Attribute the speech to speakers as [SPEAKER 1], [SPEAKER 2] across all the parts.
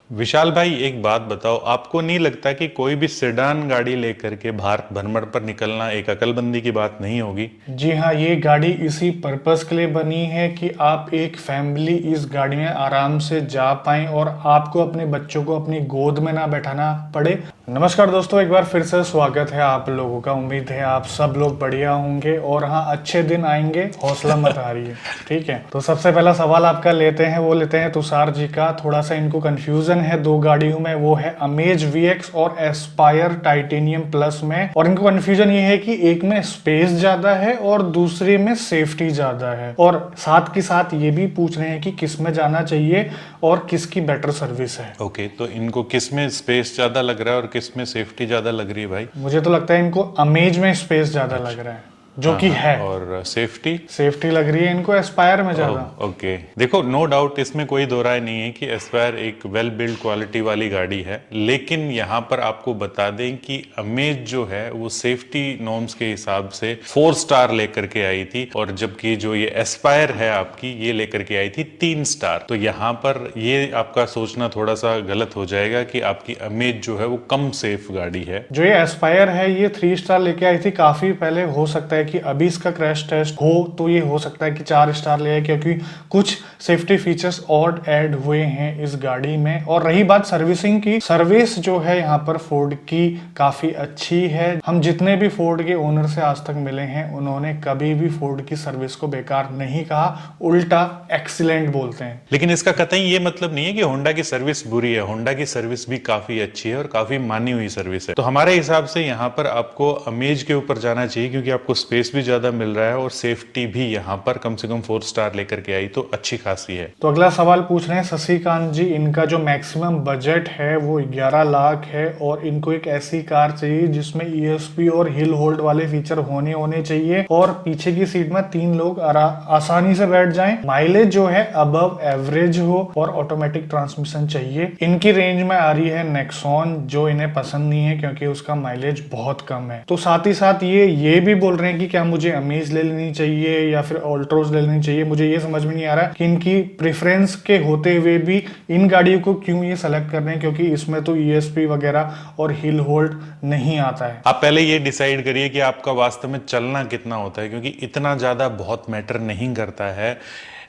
[SPEAKER 1] विशाल भाई, एक बात बताओ, आपको नहीं लगता कि कोई भी सेडान गाड़ी लेकर के भारत भ्रमण पर निकलना एक अकलमंदी की बात नहीं होगी?
[SPEAKER 2] जी हाँ, ये गाड़ी इसी पर्पस के लिए बनी है कि आप एक फैमिली इस गाड़ी में आराम से जा पाएं और आपको अपने बच्चों को अपनी गोद में ना बैठाना पड़े। नमस्कार दोस्तों, एक बार फिर से स्वागत है आप लोगों का। उम्मीद है आप सब लोग बढ़िया होंगे और हाँ, अच्छे दिन आएंगे, हौसला मत हारिए। ठीक है, तो सबसे पहला सवाल आपका लेते हैं तुषार जी का। थोड़ा सा इनको कंफ्यूजन है दो गाड़ियों में, वो है अमेज VX और एस्पायर टाइटेनियम प्लस में। और इनको कंफ्यूजन ये है कि एक में स्पेस ज्यादा है और दूसरे में सेफ्टी ज्यादा है, और साथ के साथ ये भी पूछ रहे हैं कि किस में जाना चाहिए और किसकी बेटर सर्विस है।
[SPEAKER 1] ओके, तो इनको किस में स्पेस ज्यादा लग रहा है और किस में सेफ्टी ज्यादा लग रही है भाई?
[SPEAKER 2] मुझे तो लगता है इनको अमेज में स्पेस ज्यादा लग रहा है, जो कि है।
[SPEAKER 1] और सेफ्टी?
[SPEAKER 2] सेफ्टी लग रही है इनको एस्पायर में ज्यादा।
[SPEAKER 1] ओके, देखो, नो डाउट इसमें कोई दो राय नहीं है कि एस्पायर एक वेल बिल्ड क्वालिटी वाली गाड़ी है, लेकिन यहाँ पर आपको बता दें कि अमेज जो है वो सेफ्टी नॉर्म्स के हिसाब से 4 स्टार लेकर के आई थी, और जबकि जो ये एस्पायर है आपकी, ये लेकर के आई थी 3 स्टार। तो यहाँ पर ये आपका सोचना थोड़ा सा गलत हो जाएगा कि आपकी अमेज जो है वो कम सेफ गाड़ी है।
[SPEAKER 2] जो ये एस्पायर है ये 3 स्टार लेके आई थी काफी पहले। हो सकता है कि अभी इसका क्रैश टेस्ट हो तो ये हो सकता है कि 4 स्टार ले आए, क्योंकि कुछ सेफ्टी फीचर्स और ऐड हुए हैं इस गाड़ी में। और रही बात सर्विसिंग की, सर्विस जो है यहाँ पर फोर्ड की काफी अच्छी है। हम जितने भी फोर्ड के ओनर से आज तक मिले हैं, उन्होंने कभी भी फोर्ड की सर्विस को बेकार नहीं कहा, उल्टा एक्सीलेंट बोलते हैं।
[SPEAKER 1] लेकिन इसका कतई ये मतलब नहीं है कि होंडा की सर्विस बुरी है। होंडा की सर्विस भी काफी अच्छी है और काफी मानी हुई सर्विस है। तो हमारे हिसाब से यहाँ पर आपको अमेज के ऊपर जाना चाहिए, क्योंकि आपको स्पेस भी ज्यादा मिल रहा है और सेफ्टी भी यहाँ पर कम से कम 4 स्टार लेकर के आई, तो अच्छी खासी है।
[SPEAKER 2] तो अगला सवाल पूछ रहे हैं शशिकांत जी। इनका जो मैक्सिमम बजट है वो 11 लाख है, और इनको एक ऐसी कार चाहिए जिसमें ESP और हिल होल्ड वाले फीचर होने चाहिए, और पीछे की सीट में 3 लोग आसानी से बैठ जाएं। माइलेज जो है अबव एवरेज हो और ऑटोमेटिक ट्रांसमिशन चाहिए। इनकी रेंज में आ रही है नेक्सॉन, जो इन्हें पसंद नहीं है क्योंकि उसका माइलेज बहुत कम है। तो साथ ही साथ ये भी बोल रहे हैं कि क्या मुझे अमेज ले लेनी चाहिए या फिर ऑल्ट्रोज ले लेनी चाहिए। मुझे ये समझ में नहीं आ रहा कि इनकी प्रेफरेंस के होते हुए भी इन गाड़ियों को क्यों ये सेलेक्ट कर रहे हैं, क्योंकि इसमें तो ESP वगैरह और हिल होल्ड नहीं आता है।
[SPEAKER 1] आप पहले ये डिसाइड करिए कि आपका वास्तव में चलना कितना होता है, क्योंकि इतना ज्यादा बहुत मैटर नहीं करता है।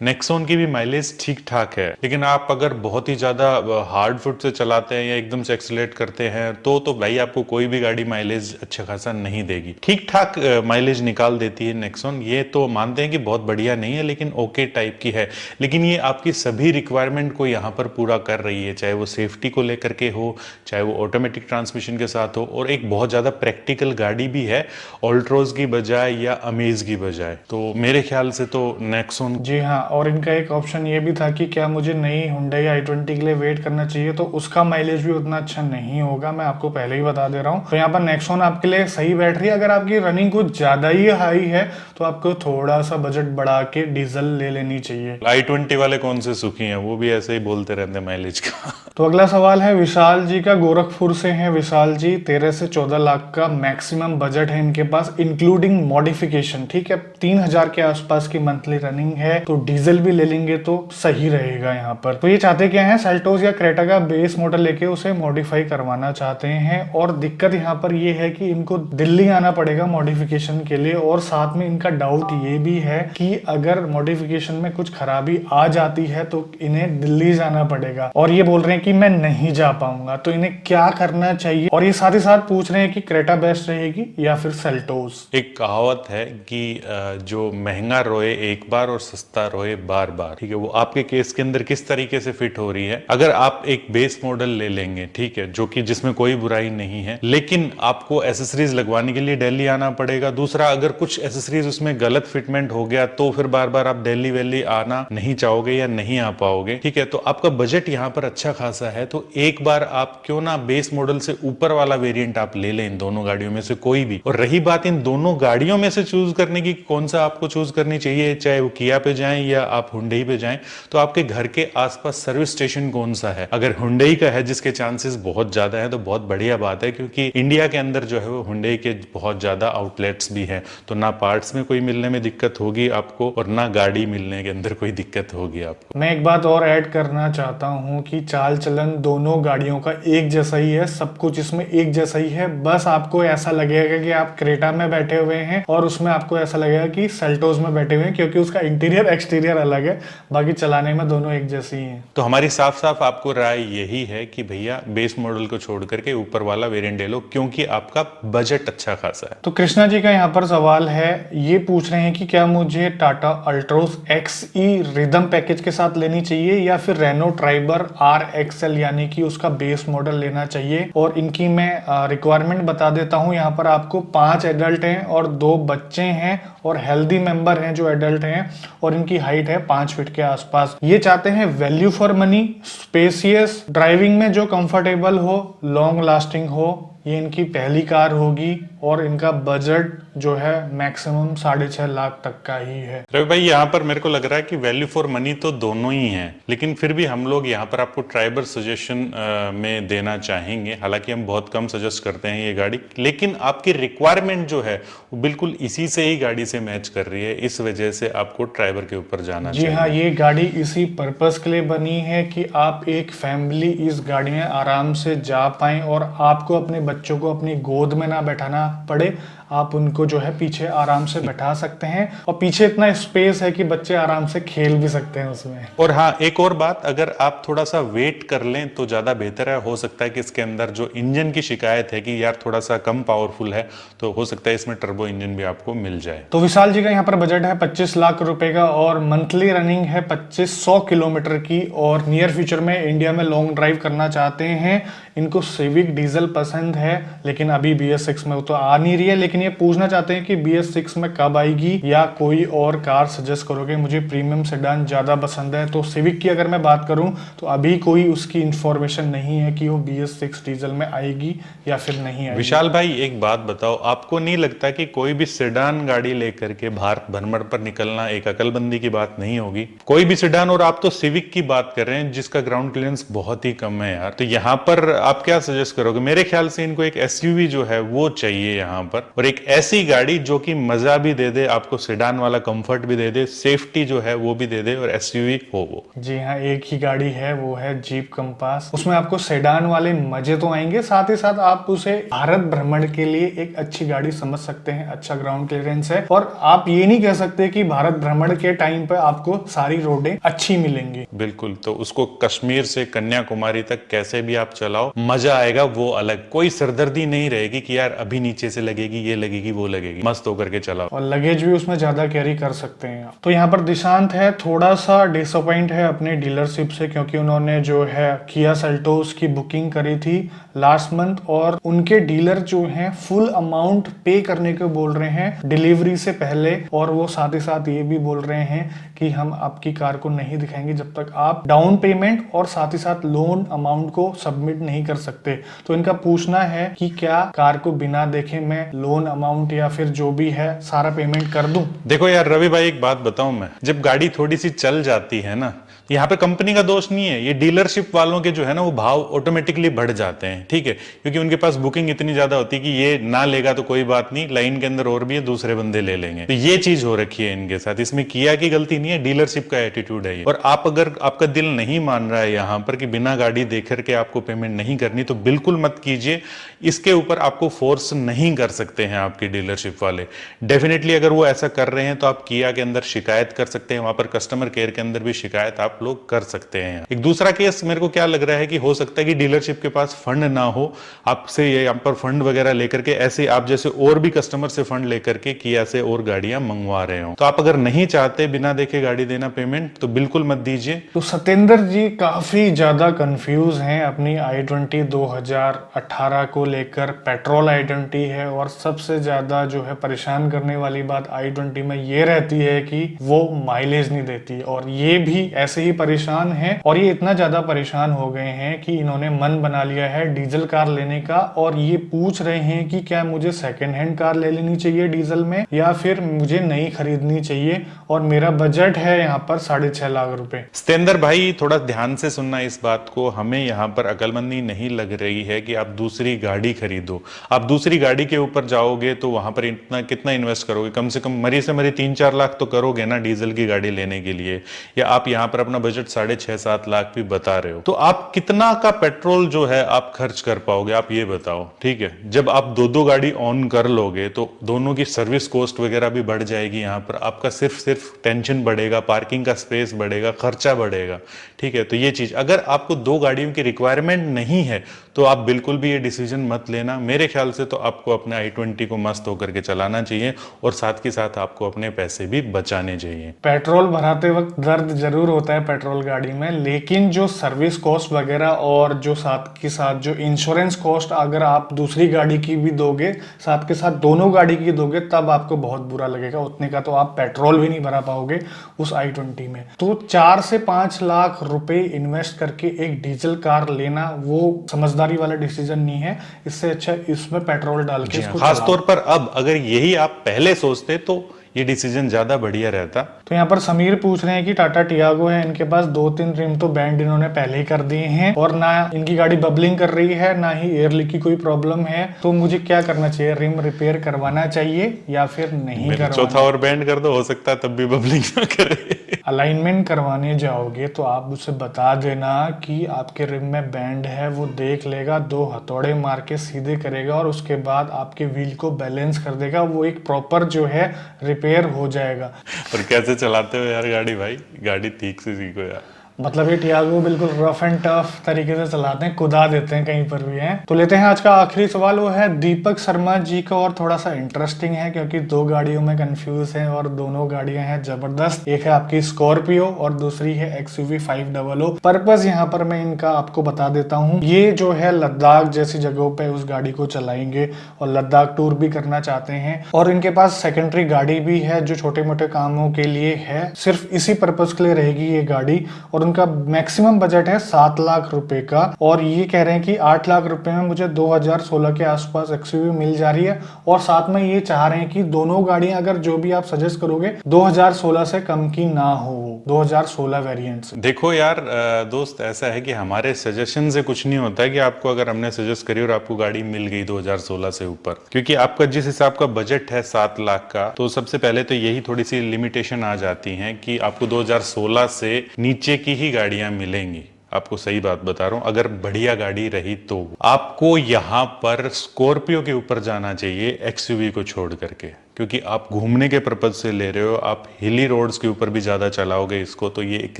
[SPEAKER 1] नेक्सॉन की भी माइलेज ठीक ठाक है, लेकिन आप अगर बहुत ही ज्यादा हार्ड फुट से चलाते हैं या एकदम से एक्सीलरेट करते हैं तो भाई आपको कोई भी गाड़ी माइलेज अच्छा खासा नहीं देगी। ठीक ठाक माइलेज निकाल देती है नेक्सॉन, ये तो मानते हैं कि बहुत बढ़िया नहीं है, लेकिन ओके टाइप की है। लेकिन ये आपकी सभी रिक्वायरमेंट को यहाँ पर पूरा कर रही है, चाहे वो सेफ्टी को लेकर के हो, चाहे वो ऑटोमेटिक ट्रांसमिशन के साथ हो, और एक बहुत ज्यादा प्रैक्टिकल गाड़ी भी है ऑल्ट्रोज की बजाय या अमेज की बजाय। तो मेरे ख्याल से तो नेक्सॉन।
[SPEAKER 2] जी हाँ, और इनका एक ऑप्शन ये भी था कि क्या मुझे नई Hyundai i20 के लिए वेट करना चाहिए, तो उसका माइलेज भी उतना अच्छा नहीं होगा, मैं आपको पहले ही बता दे रहा हूँ। तो यहाँ पर नेक्सॉन आपके लिए सही बैठ रही है। अगर आपकी रनिंग कुछ ज्यादा ही हाई है तो आपको थोड़ा सा बजट बढ़ा के डीजल ले लेनी चाहिए।
[SPEAKER 1] i20 वाले कौन से सुखी हैं, वो भी ऐसे ही बोलते रहते हैं माइलेज का।
[SPEAKER 2] तो अगला सवाल है विशाल जी का, गोरखपुर से हैं विशाल जी। 13 से 14 लाख का मैक्सिमम बजट है इनके पास, इंक्लूडिंग मॉडिफिकेशन। ठीक है, 3000 के आसपास की मंथली रनिंग है, तो डीजल भी ले लेंगे तो सही रहेगा यहाँ पर। तो ये चाहते क्या है, सेल्टोस या क्रेटा का बेस मॉडल लेके उसे मॉडिफाई करवाना चाहते हैं। और दिक्कत यहाँ पर ये है कि इनको दिल्ली आना पड़ेगा मॉडिफिकेशन के लिए, और साथ में इनका डाउट ये भी है कि अगर मॉडिफिकेशन में कुछ खराबी आ जाती है तो इन्हें दिल्ली जाना पड़ेगा, और ये बोल रहे हैं कि मैं नहीं जा पाऊंगा। तो इन्हें क्या करना चाहिए? और ये साथ ही साथ पूछ रहे हैं कि क्रेटा बेस्ट रहेगी या फिर सेल्टोस।
[SPEAKER 1] एक कहावत है कि जो महंगा रोए एक बार और सस्ता रोए बार बार। ठीक है, वो आपके केस के अंदर किस तरीके से फिट हो रही है। अगर आप एक बेस मॉडल ले लेंगे, ठीक है, जो कि जिसमें कोई बुराई नहीं है, लेकिन आपको एसेसरीज लगवाने के लिए दिल्ली आना पड़ेगा। दूसरा, अगर कुछ एसेसरीज उसमें गलत फिटमेंट हो गया तो फिर बार बार आप दिल्ली वैली आना नहीं चाहोगे या नहीं आ पाओगे। ठीक है, तो आपका बजट यहाँ पर अच्छा खासा है, तो एक बार आप क्यों ना बेस मॉडल से ऊपर वाला वेरिएंट आप ले लें इन दोनों गाड़ियों में से कोई भी। और रही बात इन दोनों गाड़ियों में से चूज करने की, कौन सा आपको चूज करनी चाहिए, चाहे वो किया पे जाएं या या आप हुंडई पे जाएं तो आपके घर के आसपास सर्विस स्टेशन कौन सा है, अगर हुंडई का है जिसके चांसेस बहुत ज्यादा है तो बहुत बढ़िया बात है, क्योंकि इंडिया के अंदर जो है वो हुंडई के बहुत ज्यादा आउटलेट्स भी हैं, तो ना पार्ट्स में कोई मिलने में दिक्कत होगी आपको और ना गाड़ी मिलने के अंदर कोई दिक्कत होगी आपको।
[SPEAKER 2] मैं एक बात और ऐड करना चाहता हूँ कि चाल चलन दोनों गाड़ियों का एक जैसा ही है, सब कुछ इसमें एक जैसा ही है। बस आपको ऐसा लगेगा कि आप क्रेटा में बैठे हुए हैं और उसमें आपको ऐसा लगेगा कि सेल्टोस में बैठे हुए हैं, क्योंकि उसका इंटीरियर एक्सटीरियर अलग है, बाकी चलाने में दोनों एक जैसे ही हैं।
[SPEAKER 1] तो हमारी साफ साफ आपको राय यही है कि भैया बेस मॉडल को छोड़ करके ऊपर वाला वेरिएंट ले लो, क्योंकि आपका बजट अच्छा खासा है।
[SPEAKER 2] तो कृष्णा जी का यहाँ पर सवाल है, ये पूछ रहे हैं कि क्या मुझे Tata Altroz XE rhythm package के साथ लेनी चाहिए या फिर रेनो ट्राइबर RXL यानी कि उसका बेस मॉडल लेना चाहिए। और इनकी मैं रिक्वायरमेंट बता देता हूँ। यहाँ पर आपको 5 एडल्ट हैं और 2 बच्चे हैं और हेल्दी मेंबर हैं जो एडल्ट हैं, और इनकी हाइट है 5 फीट के आसपास। ये चाहते हैं value for money, spacious, driving में जो कंफर्टेबल हो, लॉन्ग लास्टिंग हो। ये इनकी पहली कार होगी और इनका बजट जो है मैक्सिमम 6.5 लाख तक का ही है।
[SPEAKER 1] रवि भाई यहाँ पर मेरे को लग रहा है कि वैल्यू फॉर मनी तो दोनों ही हैं, लेकिन फिर भी हम लोग यहाँ पर आपको ट्राइबर सजेशन में देना चाहेंगे। हालांकि हम बहुत कम सजेस्ट करते हैं ये गाड़ी, लेकिन आपकी रिक्वायरमेंट जो है वो बिल्कुल इसी से ही गाड़ी से मैच कर रही है, इस वजह से आपको ट्राइबर के ऊपर जाना चाहिए।
[SPEAKER 2] जी हाँ, ये गाड़ी इसी पर्पस के लिए बनी है कि आप एक फैमिली इस गाड़ी में आराम से जा पाएं और आपको अपने बच्चों को अपनी गोद में ना बैठाना पड़े। आप उनको जो है पीछे आराम से बैठा सकते हैं और पीछे इतना स्पेस है कि बच्चे आराम से खेल भी सकते हैं उसमें।
[SPEAKER 1] और हाँ, एक और बात, अगर आप थोड़ा सा वेट कर लें तो ज्यादा बेहतर है। हो सकता है कि इसके अंदर जो इंजन की शिकायत है कि यार थोड़ा सा कम पावरफुल है, तो हो सकता है इसमें टर्बो इंजन भी आपको मिल जाए।
[SPEAKER 2] तो विशाल जी का यहाँ पर बजट है 25 लाख रुपए का और मंथली रनिंग है 2500 किलोमीटर की, और नियर फ्यूचर में इंडिया में लॉन्ग ड्राइव करना चाहते हैं। इनको सिविक डीजल पसंद है, लेकिन अभी BS6 में तो आ नहीं रही है, लेकिन ये पूछना चाहते हैं कि BS6 में कब आएगी या कोई और कार सजेस्ट करोगे। मुझे प्रीमियम सेडान ज्यादा पसंद है। तो सिविक की अगर मैं बात करूं तो अभी कोई उसकी इंफॉर्मेशन नहीं है कि वो BS6 डीजल में आएगी या फिर नहीं आएगी।
[SPEAKER 1] विशाल भाई एक बात बताओ, आपको नहीं लगता कि कोई भी सेडान गाड़ी लेकर के भारत भ्रमण पर निकलना एक अकलमंदी की बात नहीं होगी? कोई भी सेडान, और आप तो सिविक की बात कर रहे हैं जिसका ग्राउंड क्लियरेंस बहुत ही कम है यार। तो यहाँ पर आप क्या सजेस्ट करोगे? मेरे ख्याल से इनको एक SUV जो है वो चाहिए यहाँ पर, और एक ऐसी गाड़ी जो कि मजा भी दे दे, आपको सेडान वाला कंफर्ट भी दे दे, सेफ्टी जो है वो भी दे दे, और SUV हो वो।
[SPEAKER 2] जी हाँ, एक ही गाड़ी है, वो है जीप कंपास। उसमें आपको सेडान वाले मजे तो आएंगे, साथ ही साथ आप उसे भारत भ्रमण के लिए एक अच्छी गाड़ी समझ सकते हैं। अच्छा ग्राउंड क्लियरेंस है, और आप ये नहीं कह सकते कि भारत भ्रमण के टाइम पे आपको सारी रोडें अच्छी मिलेंगी।
[SPEAKER 1] बिल्कुल, तो उसको कश्मीर से कन्याकुमारी तक कैसे भी आप चलाओ, मजा आएगा वो अलग। कोई सरदर्दी नहीं रहेगी कि यार अभी नीचे से लगेगी, ये लगेगी, वो लगेगी, मस्त होकर के चलाओ।
[SPEAKER 2] और लगेज भी उसमें ज्यादा कैरी कर सकते हैं आप। तो यहाँ पर दिशांत है थोड़ा सा डिसअपॉइंट है अपने डीलरशिप से, क्योंकि उन्होंने जो है किया सेल्टोस की बुकिंग करी थी लास्ट मंथ, और उनके डीलर जो हैं फुल अमाउंट पे करने को बोल रहे हैं डिलीवरी से पहले, और वो साथ ही साथ ये भी बोल रहे हैं कि हम आपकी कार को नहीं दिखाएंगे जब तक आप डाउन पेमेंट और साथ ही साथ लोन अमाउंट को सबमिट नहीं कर सकते। तो इनका पूछना है कि क्या कार को बिना देखे मैं लोन अमाउंट या फिर जो भी है सारा पेमेंट कर दूं?
[SPEAKER 1] देखो यार रवि भाई, एक बात बताऊं मैं, जब गाड़ी थोड़ी सी चल जाती है ना, यहाँ पे कंपनी का दोष नहीं है, ये डीलरशिप वालों के जो है ना वो भाव ऑटोमेटिकली बढ़ जाते हैं, ठीक है, क्योंकि उनके पास बुकिंग इतनी ज्यादा होती है कि ये ना लेगा तो कोई बात नहीं, लाइन के अंदर और भी है, दूसरे बंदे ले लेंगे। तो ये चीज हो रखी है इनके साथ। इसमें किया की गलती नहीं है, डीलरशिप का एटीट्यूड है ये। और आप अगर आपका दिल नहीं मान रहा है यहाँ पर कि बिना गाड़ी देख करके आपको पेमेंट नहीं करनी, तो बिल्कुल मत कीजिए। इसके ऊपर आपको फोर्स नहीं कर सकते हैं आपकी डीलरशिप वाले। डेफिनेटली अगर वो ऐसा कर रहे हैं तो आप किया के अंदर शिकायत कर सकते हैं, वहां पर कस्टमर केयर के अंदर भी शिकायत आप लोग कर सकते हैं। एक दूसरा केस मेरे को क्या लग रहा है कि हो सकता है कि डीलरशिप के पास फंड ना हो, आपसे ये यहाँ पर फंड वगैरह लेकर के ऐसे आप जैसे और भी कस्टमर से फंड लेकर के किया से और गाड़ियां मंगवा रहे हो। तो आप अगर नहीं चाहते बिना देखे गाड़ी देना पेमेंट, तो बिल्कुल मत दीजिए।
[SPEAKER 2] तो सत्येंद्र जी काफी ज्यादा कंफ्यूज हैं अपनी i20 2018 को लेकर। पेट्रोल i20 है, और सबसे ज्यादा जो है परेशान करने वाली बात i20 में ये रहती है कि वो माइलेज नहीं देती, और ये भी ऐसे ही ही परेशान हैं और ये इतना ज्यादा परेशान हो गए हैं कि इन्होंने मन बना लिया है डीजल कार लेने का और ये पूछ रहे हैं कि क्या मुझे सेकेंड हैंड कार ले लेनी चाहिए डीजल में या फिर मुझे नई खरीदनी चाहिए और मेरा बजट है यहाँ पर 6.5 लाख रुपए।
[SPEAKER 1] सतेंद्र भाई थोड़ा ध्यान से सुनना इस बात को, हमें यहाँ पर अकलमंदी नहीं लग रही है कि आप दूसरी गाड़ी खरीदो। आप दूसरी गाड़ी के ऊपर जाओगे तो वहां पर इतना कितना इन्वेस्ट करोगे, कम से कम मरी से मरी 3-4 लाख तो करोगे ना डीजल की गाड़ी लेने के लिए। या आप यहाँ पर अपना बजट 6.5-7 लाख भी बता रहे हो, तो आप कितना का पेट्रोल जो है आप खर्च कर पाओगे, आप ये बताओ। ठीक है, जब आप दो गाड़ी ऑन कर लोगे तो दोनों की सर्विस कॉस्ट वगैरह भी बढ़ जाएगी। यहाँ पर आपका सिर्फ टेंशन बढ़ेगा, पार्किंग का स्पेस बढ़ेगा, खर्चा बढ़ेगा। ठीक है, तो ये चीज, अगर आपको 2 गाड़ियों की रिक्वायरमेंट नहीं है तो आप बिल्कुल भी ये डिसीजन मत लेना। मेरे ख्याल से तो आपको अपने i20 को मस्त होकर के चलाना चाहिए और साथ के साथ आपको अपने पैसे भी बचाने चाहिए।
[SPEAKER 2] पेट्रोल भराते वक्त दर्द जरूर होता है पेट्रोल गाड़ी में, लेकिन जो सर्विस कॉस्ट वगैरह और जो साथ के साथ जो इंश्योरेंस कॉस्ट अगर आप दूसरी गाड़ी की भी दोगे, साथ के साथ दोनों गाड़ी की दोगे, तब आपको बहुत बुरा लगेगा। उतने का तो आप पेट्रोल भी नहीं भरा पाओगे उस i20 में। तो 4 से 5 लाख रुपए इन्वेस्ट करके एक डीजल कार लेना वो समझदारी वाला डिसीजन नहीं है। इससे अच्छा इसमें पेट्रोल डाल के इसको
[SPEAKER 1] खास तौर पर अब अगर यही आप पहले सोचते तो ये डिसीजन ज्यादा बढ़िया रहता।
[SPEAKER 2] तो यहाँ पर समीर पूछ रहे हैं कि टाटा टियागो है, इनके पास 2-3 रिम तो बैंड इन्होंने पहले ही कर दिए हैं और ना इनकी गाड़ी बबलिंग कर रही है ना ही एयर लीक की कोई प्रॉब्लम है, तो मुझे क्या करना चाहिए? रिम रिपेयर करवाना चाहिए या फिर नहीं करवाना?
[SPEAKER 1] चौथा और बैंड कर दो, हो सकता है तब भी बबलिंग ना करे।
[SPEAKER 2] अलाइनमेंट करवाने जाओगे तो आप उसे बता देना कि आपके रिम में बैंड है, वो देख लेगा, 2 हथौड़े मार के सीधे करेगा और उसके बाद आपके व्हील को बैलेंस कर देगा। वो एक प्रॉपर जो है रिपेयर हो जाएगा।
[SPEAKER 1] और कैसे चलाते हो यार गाड़ी भाई, गाड़ी ठीक से सीखो यार।
[SPEAKER 2] मतलब ये टियागो बिल्कुल रफ एंड टफ तरीके से चलाते हैं, कुदा देते हैं कहीं पर भी है। तो लेते हैं आज का आखिरी सवाल, वो है दीपक शर्मा जी का और थोड़ा सा इंटरेस्टिंग है क्योंकि 2 गाड़ियों में कंफ्यूज हैं और दोनों गाड़ियां हैं जबरदस्त। एक है आपकी स्कॉर्पियो और दूसरी है XUV 500। पर्पस यहाँ पर मैं इनका आपको बता देता हूँ। ये जो है लद्दाख जैसी जगहों पे उस गाड़ी को चलाएंगे और लद्दाख टूर भी करना चाहते हैं और इनके पास सेकेंडरी गाड़ी भी है जो छोटे मोटे कामों के लिए है, सिर्फ इसी पर्पस के लिए रहेगी ये गाड़ी। और उनका मैक्सिमम बजट है 7 लाख रुपए का और ये कह रहे हैं कि 8 लाख रुपए में मुझे 2016 के आसपास XUV मिल जा रही है और साथ में ये चाह रहे हैं कि दोनों गाड़ियां अगर जो भी आप सजेस्ट करोगे 2016 से कम की ना हो, 2016 वेरिएंट से।
[SPEAKER 1] देखो यार दोस्त, ऐसा है कि हमारे सजेशन से कुछ नहीं होता है कि आपको अगर हमने सजेस्ट करी और आपको गाड़ी मिल गई 2016 से ऊपर, क्योंकि आपका जिस हिसाब का बजट है 7 लाख का, तो सबसे पहले तो यही थोड़ी सी लिमिटेशन आ जाती है कि आपको 2016 से नीचे की ही गाड़ियां मिलेंगी। आपको सही बात बता रहा हूं, अगर बढ़िया गाड़ी रही तो आपको यहां पर स्कॉर्पियो के ऊपर जाना चाहिए XUV को छोड़ करके, क्योंकि आप घूमने के पर्पज से ले रहे हो, आप हिली रोड्स के ऊपर भी ज्यादा चलाओगे इसको, तो ये एक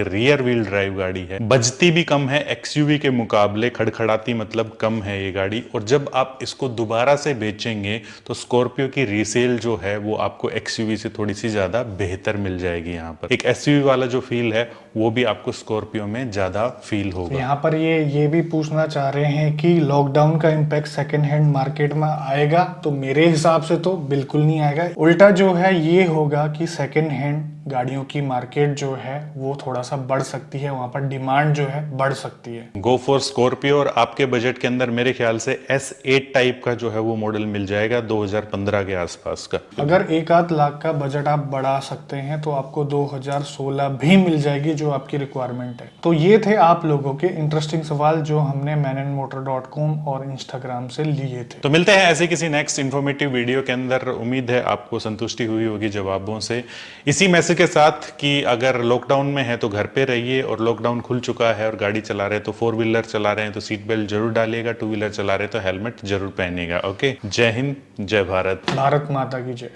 [SPEAKER 1] रियर व्हील ड्राइव गाड़ी है, बजती भी कम है XUV के मुकाबले, खड़खड़ाती मतलब कम है ये गाड़ी। और जब आप इसको दोबारा से बेचेंगे तो स्कॉर्पियो की रीसेल जो है वो आपको XUV से थोड़ी सी ज्यादा बेहतर मिल जाएगी। यहाँ पर एक SUV वाला जो फील है वो भी आपको स्कॉर्पियो में ज्यादा फील होगा।
[SPEAKER 2] यहाँ पर ये भी पूछना चाह रहे हैं कि लॉकडाउन का इम्पैक्ट सेकेंड हैंड मार्केट में आएगा, तो मेरे हिसाब से तो बिल्कुल नहीं आएगा। उल्टा जो है ये होगा कि सेकेंड हैंड गाड़ियों की मार्केट जो है वो थोड़ा सा बढ़ सकती है, वहां पर डिमांड जो है बढ़ सकती है।
[SPEAKER 1] गो फॉर स्कॉर्पियो और आपके बजट के अंदर मेरे ख्याल से S8 टाइप का जो है वो मॉडल मिल जाएगा 2015 के आसपास का।
[SPEAKER 2] अगर 1-8 लाख का बजट आप बढ़ा सकते हैं तो आपको 2016 भी मिल जाएगी जो आपकी रिक्वायरमेंट है। तो ये थे आप लोगों के इंटरेस्टिंग सवाल जो हमने manandmotor.com और इंस्टाग्राम से लिए थे।
[SPEAKER 1] तो मिलते हैं ऐसे किसी नेक्स्ट इन्फॉर्मेटिव वीडियो के अंदर। उम्मीद है आपको संतुष्टि हुई होगी जवाबों से, इसी मैसेज के साथ कि अगर लॉकडाउन में है तो घर पे रहिए और लॉकडाउन खुल चुका है और गाड़ी चला रहे हैं तो 4 व्हीलर चला रहे हैं तो सीट बेल्ट जरूर डालिएगा, 2 व्हीलर चला रहे हैं तो हेलमेट जरूर पहनिएगा। ओके, जय हिंद, जय भारत,
[SPEAKER 2] भारत माता की जय।